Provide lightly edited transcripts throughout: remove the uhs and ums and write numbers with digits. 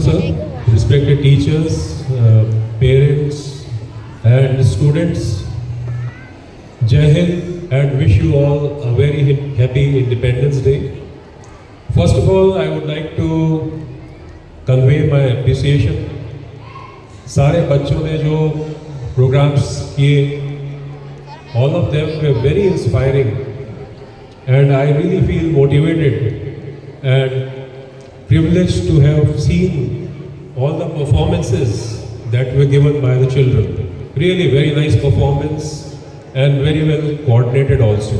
sir, respected teachers, parents and students. Jai Hind and wish you all a very happy Independence Day. First of all, I would like to convey my appreciation. सारे बच्चों ने जो programs किए, all of them were very inspiring and I really feel motivated and privileged to have seen all the performances that were given by the children. Really very nice performance and very well coordinated also.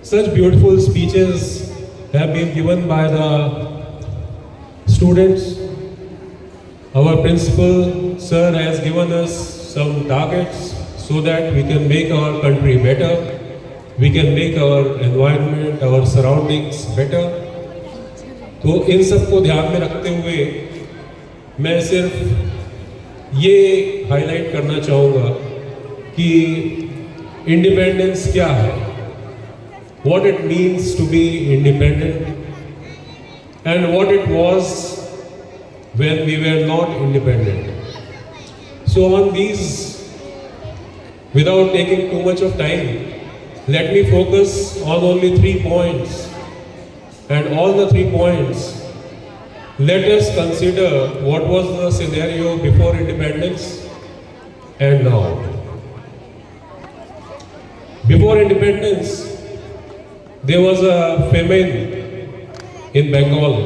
Such beautiful speeches have been given by the students. Our principal sir has given us some targets so that we can make our country better, we can make our environment, our surroundings better. तो इन सबको ध्यान में रखते हुए मैं सिर्फ ये highlight करना चाहूँगा कि इंडिपेंडेंस क्या है, what it means to be independent and what it was when we were not independent. So on these, without taking too much of time, let me focus on only 3 points. And all the 3 points, let us consider what was the scenario before independence and now. Before independence, there was a famine in Bengal.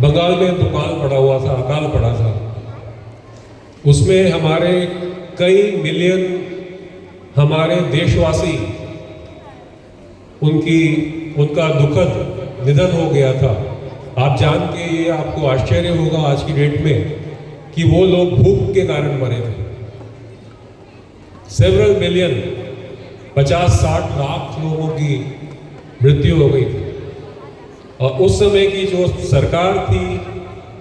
Bengal में दुकाल पड़ा हुआ था, अकाल पड़ा था. उसमें हमारे कई मिलियन हमारे देशवासी उनका दुखद निधन हो गया था. आप जान के ये आपको आश्चर्य होगा आज की डेट में कि वो लोग भूख के कारण मरे थे. सेवरल मिलियन 50-60 लाख लोगों की मृत्यु हो गई थी. और उस समय की जो सरकार थी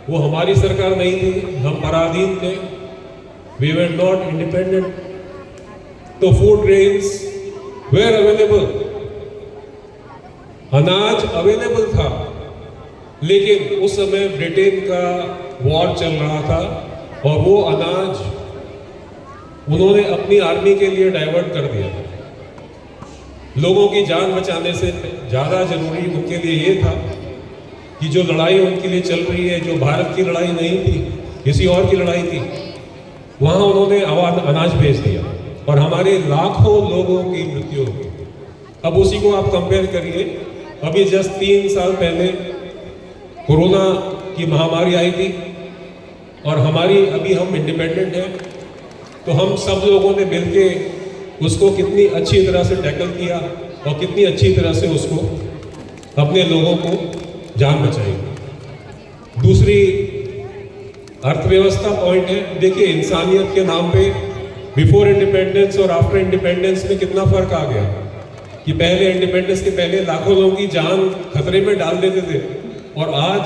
वो हमारी सरकार नहीं थी, हम पराधीन थे. We were not independent. तो फूड ग्रेन्स वेर अवेलेबल, अनाज अवेलेबल था, लेकिन उस समय ब्रिटेन का वॉर चल रहा था और वो अनाज उन्होंने अपनी आर्मी के लिए डाइवर्ट कर दिया. लोगों की जान बचाने से ज़्यादा जरूरी उनके लिए ये था कि जो लड़ाई उनके लिए चल रही है, जो भारत की लड़ाई नहीं थी, किसी और की लड़ाई थी, वहाँ उन्होंने अनाज भेज दिया और हमारे लाखों लोगों की मृत्यु हो गई. अब उसी को आप कंपेयर करिए, अभी जस्ट 3 साल पहले कोरोना की महामारी आई थी और अभी हम इंडिपेंडेंट हैं, तो हम सब लोगों ने मिलके उसको कितनी अच्छी तरह से टैकल किया और कितनी अच्छी तरह से उसको अपने लोगों को जान बचाई. दूसरी अर्थव्यवस्था पॉइंट है. देखिए, इंसानियत के नाम पे बिफोर इंडिपेंडेंस और आफ्टर इंडिपेंडेंस में कितना फर्क आ गया कि पहले इंडिपेंडेंस के पहले लाखों लोगों की जान खतरे में डाल देते थे और आज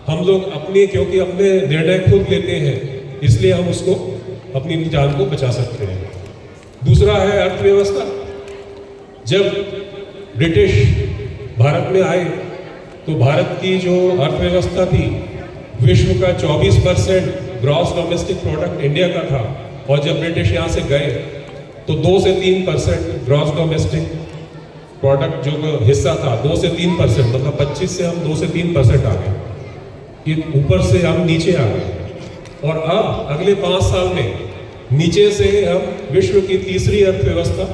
हम लोग क्योंकि अपने निर्णय खुद लेते हैं, इसलिए हम उसको अपनी जान को बचा सकते हैं. दूसरा है अर्थव्यवस्था. जब ब्रिटिश भारत में आए तो भारत की जो अर्थव्यवस्था थी, विश्व का 24% ग्रॉस डोमेस्टिक प्रोडक्ट इंडिया का था, और जब ब्रिटिश यहाँ से गए तो 2 से 3% ग्रॉस डोमेस्टिक प्रोडक्ट जो हिस्सा था 2 से 3%, मतलब 25 से हम 2 से 3% आ गए. ये ऊपर से हम नीचे आ गए और अब अगले 5 साल में नीचे से हम विश्व की तीसरी अर्थव्यवस्था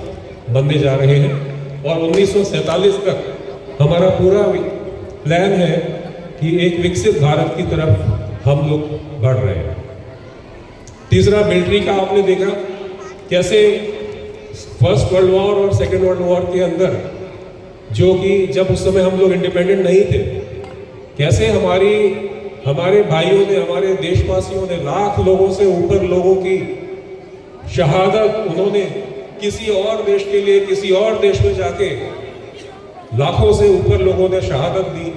बनने जा रहे हैं और 1947 तक हमारा पूरा प्लान है कि एक विकसित भारत की तरफ हम लोग बढ़ रहे हैं. तीसरा, मिलिट्री का आपने देखा कैसे फर्स्ट वर्ल्ड वॉर और सेकेंड वर्ल्ड वॉर के अंदर, जो कि जब उस समय हम लोग इंडिपेंडेंट नहीं थे, कैसे हमारे भाइयों ने, हमारे देशवासियों ने लाख लोगों से ऊपर लोगों की शहादत, उन्होंने किसी और देश के लिए किसी और देश में जाके लाखों से ऊपर लोगों ने शहादत दी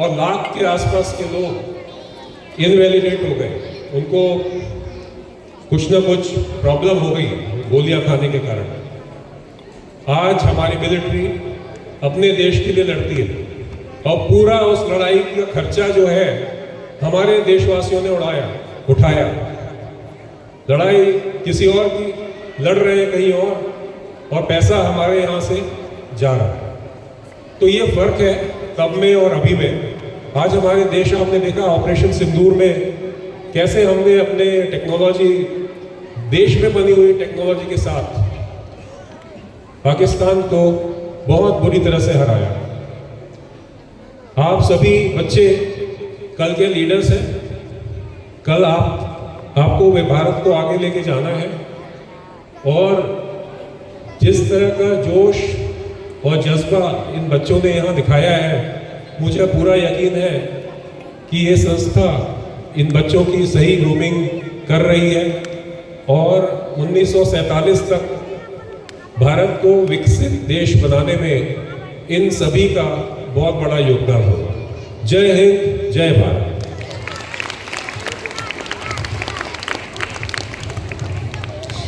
और लाख के आसपास के लोग इनवैलिडेट हो गए. उनको कुछ ना कुछ प्रॉब्लम हो गई गोलियां खाने के कारण. आज हमारी मिलिट्री अपने देश के लिए लड़ती है और पूरा उस लड़ाई का खर्चा जो है हमारे देशवासियों ने उठाया। लड़ाई किसी और की लड़ रहे हैं कहीं और पैसा हमारे यहाँ से जा रहा है। तो ये फर्क है तब में और अभी में। आज हमारे देश, आपने देखा ऑपरेशन सिंदूर में कैसे हमने अपने टेक्नोलॉजी, देश में बनी हुई टेक्नोलॉजी के साथ पाकिस्तान को बहुत बुरी तरह से हराया। आप सभी बच्चे कल के लीडर्स हैं। कल आपको भारत को आगे लेके जाना है, और जिस तरह का जोश और जज्बा इन बच्चों ने यहाँ दिखाया है, मुझे पूरा यकीन है कि ये संस्था इन बच्चों की सही ग्रूमिंग कर रही है और 1947 तक भारत को विकसित देश बनाने में इन सभी का बहुत बड़ा योगदान होगा। जय हिंद, जय Bharat.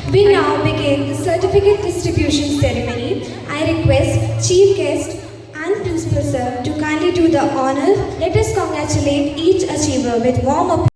We now begin the certificate distribution ceremony. I request Chief Guest and Principal Sir to kindly do the honor. Let us congratulate each achiever with warm applause.